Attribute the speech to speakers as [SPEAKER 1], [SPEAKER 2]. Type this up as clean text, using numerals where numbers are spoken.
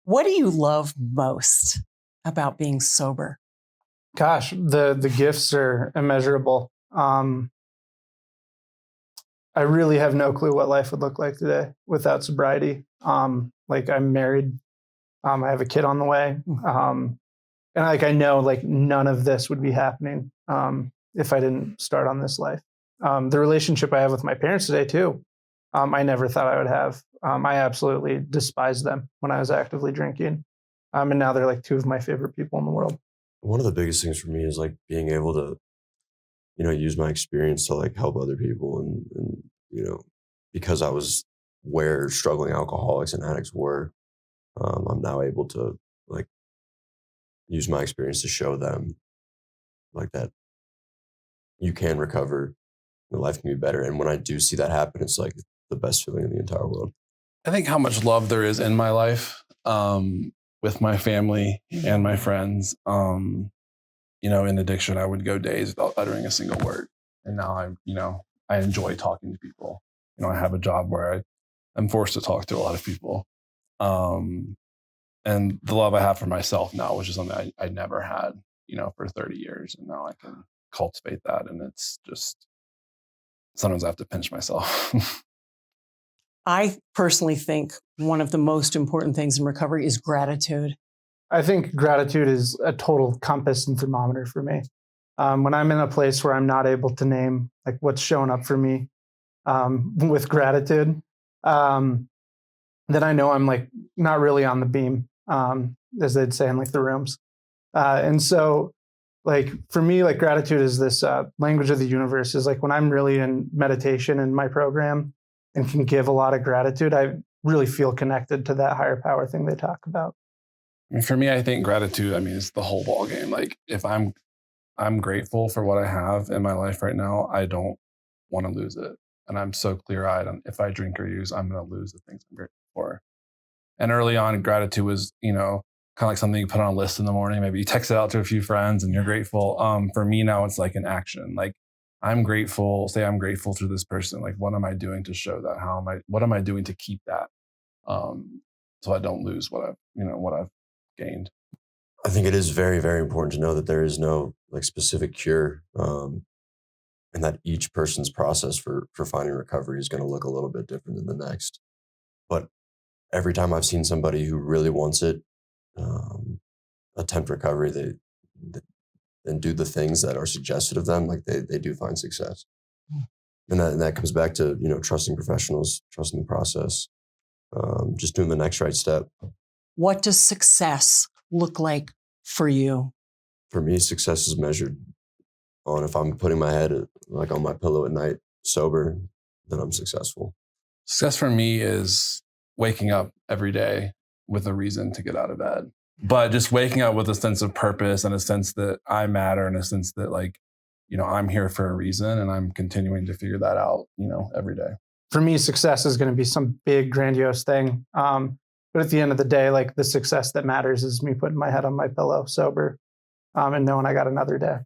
[SPEAKER 1] What do you love most about being sober?
[SPEAKER 2] Gosh, the gifts are immeasurable. I really have no clue what life would look like today without sobriety. Like I'm married. I have a kid on the way. And like, I know like none of this would be happening if I didn't start on this life. The relationship I have with my parents today too, I never thought I would have. I absolutely despised them when I was actively drinking. And now they're like two of my favorite people in the world.
[SPEAKER 3] One of the biggest things for me is like being able to, use my experience to like help other people. And because I was where struggling alcoholics and addicts were, I'm now able to like use my experience to show them like that you can recover, and life can be better. And when I do see that happen, it's like the best feeling in the entire world.
[SPEAKER 4] I think how much love there is in my life, with my family and my friends. In addiction, I would go days without uttering a single word. And now I enjoy talking to people. I have a job where I'm forced to talk to a lot of people. And the love I have for myself now, which is something I never had, for 30 years. And now I can cultivate that. And it's just, sometimes I have to pinch myself.
[SPEAKER 1] I personally think one of the most important things in recovery is gratitude.
[SPEAKER 2] I think gratitude is a total compass and thermometer for me. When I'm in a place where I'm not able to name like what's showing up for me with gratitude, then I know I'm like not really on the beam, as they'd say in like the rooms. And so like for me, like gratitude is this language of the universe. Is like when I'm really in meditation in my program and can give a lot of gratitude, I really feel connected to that higher power thing they talk about.
[SPEAKER 4] For me, I think gratitude, is the whole ball game. Like if I'm grateful for what I have in my life right now, I don't want to lose it. And I'm so clear-eyed on if I drink or use, I'm going to lose the things I'm grateful for. And early on, gratitude was, kind of like something you put on a list in the morning. Maybe you text it out to a few friends and you're grateful. For me now, it's like an action. Like I'm grateful to this person. Like what am I doing to show that? What am I doing to keep that? So I don't lose what I've gained.
[SPEAKER 3] I think it is very, very important to know that there is no like specific cure, and that each person's process for finding recovery is going to look a little bit different than the next. But every time I've seen somebody who really wants it attempt recovery, they and do the things that are suggested of them, like they do find success. And that comes back to trusting professionals, trusting the process, just doing the next right step.
[SPEAKER 1] What does success look like for you?
[SPEAKER 3] For me, success is measured on if I'm putting my head like on my pillow at night sober, then I'm successful.
[SPEAKER 4] Success for me is waking up every day with a reason to get out of bed. But just waking up with a sense of purpose and a sense that I matter and a sense that I'm here for a reason and I'm continuing to figure that out, every day.
[SPEAKER 2] For me, success is going to be some big grandiose thing. But at the end of the day, like the success that matters is me putting my head on my pillow sober and knowing I got another day.